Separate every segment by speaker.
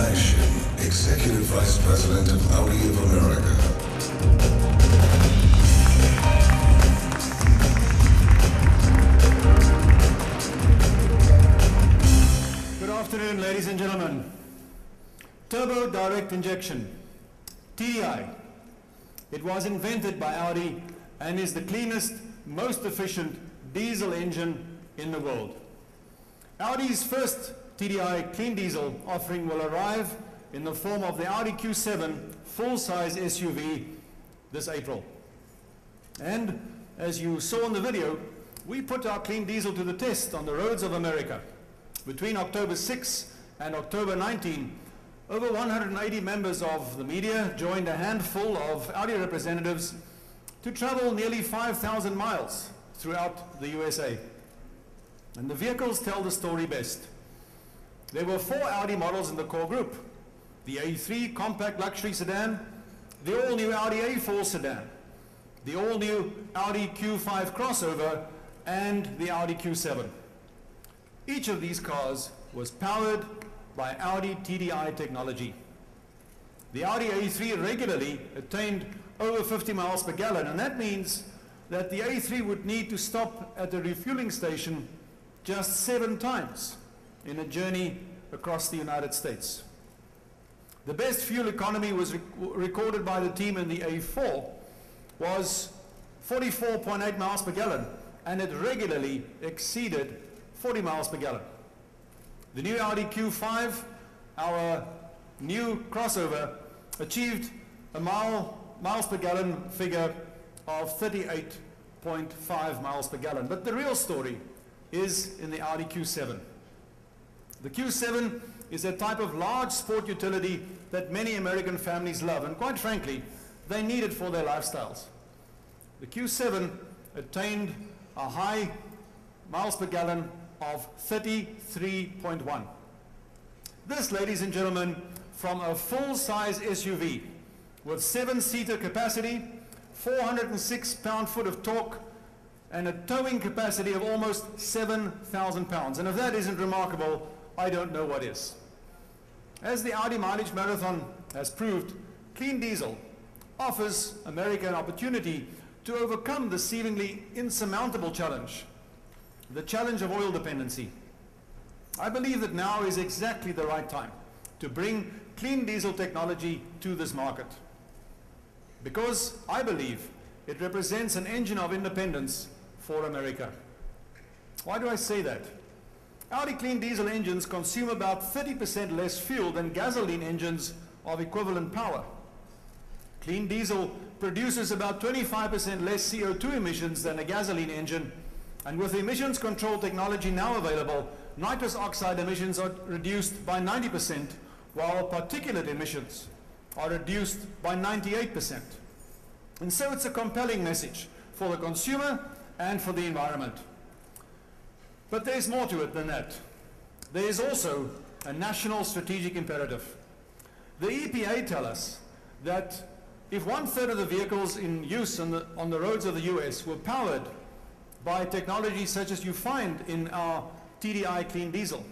Speaker 1: Nyschen, Executive Vice President of Audi of America.
Speaker 2: Good afternoon, ladies and gentlemen. Turbo direct injection, TDI. It was invented by Audi and is the cleanest, most efficient diesel engine in the world. Audi's first TDI clean diesel offering will arrive in the form of the Audi Q7 full-size SUV this April. And as you saw in the video, we put our clean diesel to the test on the roads of America. Between October 6 and October 19, over 180 members of the media joined a handful of Audi representatives to travel nearly 5,000 miles throughout the USA. And the vehicles tell the story best. There were 4 Audi models in the core group: the A3 compact luxury sedan, the all-new Audi A4 sedan, the all-new Audi Q5 crossover, and the Audi Q7. Each of these cars was powered by Audi TDI technology. The Audi A3 regularly attained over 50 miles per gallon, and that means that the A3 would need to stop at the refueling station just 7 times in a journey across the United States. The best fuel economy was recorded by the team in the A4 was 44.8 miles per gallon, and it regularly exceeded 40 miles per gallon. The new Audi Q5, our new crossover, achieved a miles per gallon figure of 38.5 miles per gallon. But the real story is in the Audi Q7. The Q7 is a type of large sport utility that many American families love, and quite frankly, they need it for their lifestyles. The Q7 attained a high miles per gallon of 33.1. This, ladies and gentlemen, from a full-size SUV with 7-seater capacity, 406 pound-foot of torque, and a towing capacity of almost 7,000 pounds. And if that isn't remarkable, I don't know what is. As the Audi Mileage Marathon has proved, clean diesel offers America an opportunity to overcome the seemingly insurmountable challenge, the challenge of oil dependency. I believe that now is exactly the right time to bring clean diesel technology to this market, because I believe it represents an engine of independence for America. Why do I say that? Audi clean diesel engines consume about 30% less fuel than gasoline engines of equivalent power. Clean diesel produces about 25% less CO2 emissions than a gasoline engine, and with emissions control technology now available, nitrous oxide emissions are reduced by 90%, while particulate emissions are reduced by 98%. And so it's a compelling message for the consumer and for the environment. But there's more to it than that. There is also a national strategic imperative. The EPA tell us that if 1/3 of the vehicles in use on the roads of the US were powered by technology such as you find in our TDI clean diesel,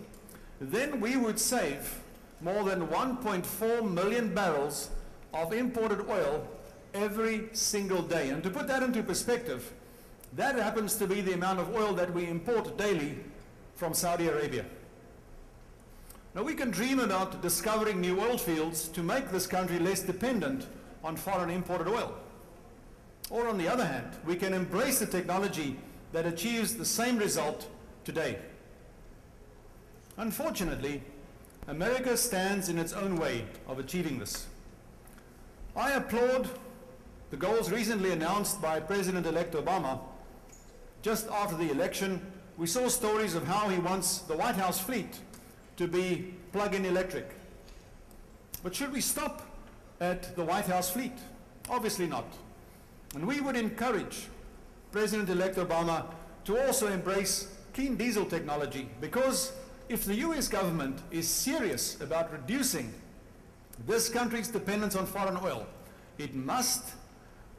Speaker 2: then we would save more than 1.4 million barrels of imported oil every single day. And to put that into perspective, that happens to be the amount of oil that we import daily from Saudi Arabia. Now, we can dream about discovering new oil fields to make this country less dependent on foreign imported oil. Or on the other hand, we can embrace the technology that achieves the same result today. Unfortunately, America stands in its own way of achieving this. I applaud the goals recently announced by President-elect Obama. Just after the election, we saw stories of how he wants the White House fleet to be plug-in electric. But should we stop at the White House fleet? Obviously not. And we would encourage President-elect Obama to also embrace clean diesel technology, because if the US government is serious about reducing this country's dependence on foreign oil, it must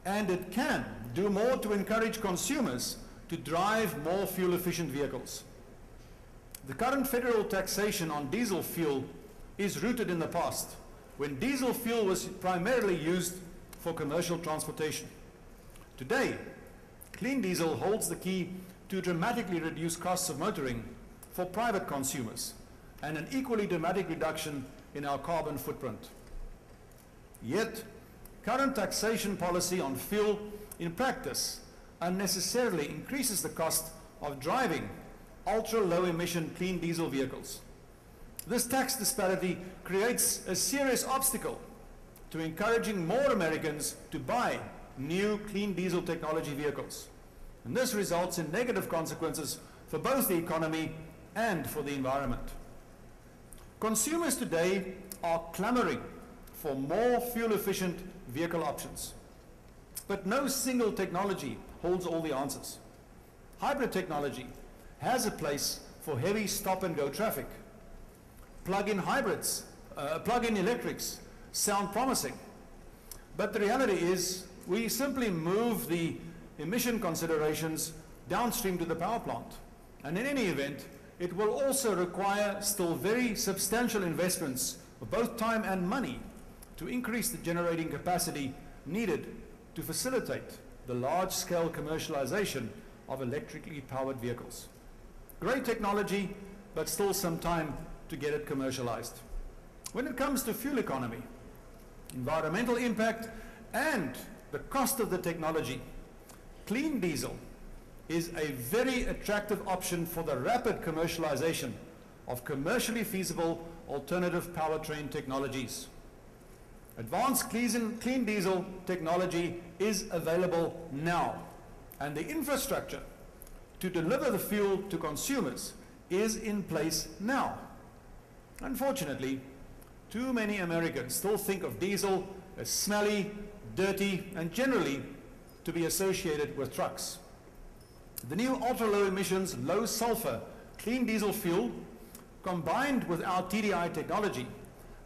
Speaker 2: and it can do more to encourage consumers to drive more fuel-efficient vehicles. The current federal taxation on diesel fuel is rooted in the past, when diesel fuel was primarily used for commercial transportation. Today, clean diesel holds the key to dramatically reduce costs of motoring for private consumers and an equally dramatic reduction in our carbon footprint. Yet, current taxation policy on fuel in practice unnecessarily increases the cost of driving ultra-low emission clean diesel vehicles. This tax disparity creates a serious obstacle to encouraging more Americans to buy new clean diesel technology vehicles. And this results in negative consequences for both the economy and for the environment. Consumers today are clamoring for more fuel-efficient vehicle options. But no single technology holds all the answers. Hybrid technology has a place for heavy stop-and-go traffic. Plug-in hybrids, plug-in electrics sound promising. But the reality is we simply move the emission considerations downstream to the power plant. And in any event, it will also require still very substantial investments of both time and money to increase the generating capacity needed to facilitate the large-scale commercialization of electrically powered vehicles. Great technology, but still some time to get it commercialized. When it comes to fuel economy, environmental impact, and the cost of the technology, clean diesel is a very attractive option for the rapid commercialization of commercially feasible alternative powertrain technologies. Advanced clean diesel technology is available now, and the infrastructure to deliver the fuel to consumers is in place now. Unfortunately, too many Americans still think of diesel as smelly, dirty, and generally to be associated with trucks. The new ultra-low emissions, low sulfur, clean diesel fuel, combined with our TDI technology,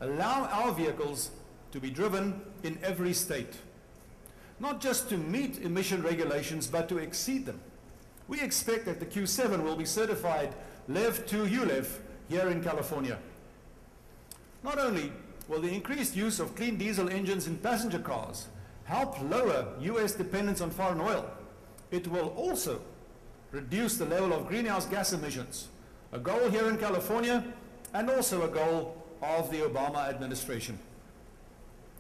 Speaker 2: allow our vehicles to be driven in every state. Not just to meet emission regulations, but to exceed them. We expect that the Q7 will be certified LEV 2 ULEV here in California. Not only will the increased use of clean diesel engines in passenger cars help lower US dependence on foreign oil, it will also reduce the level of greenhouse gas emissions, a goal here in California and also a goal of the Obama administration.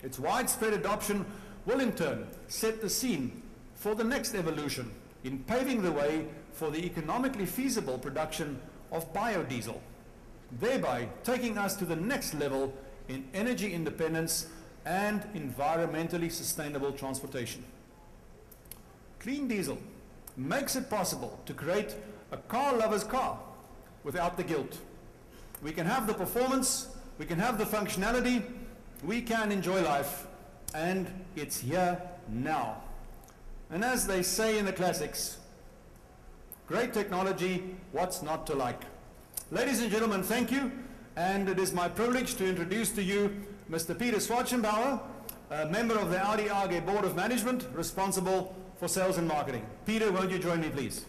Speaker 2: Its widespread adoption will in turn set the scene for the next evolution in paving the way for the economically feasible production of biodiesel, thereby taking us to the next level in energy independence and environmentally sustainable transportation. Clean diesel makes it possible to create a car lover's car without the guilt. We can have the performance, we can have the functionality, we can enjoy life, and it's here now. And as they say in the classics, great technology, what's not to like? Ladies and gentlemen, thank you, and it is my privilege to introduce to you Mr. Peter Schwarzenbauer, a member of the Audi AG Board of Management, responsible for sales and marketing. Peter, won't you join me, please?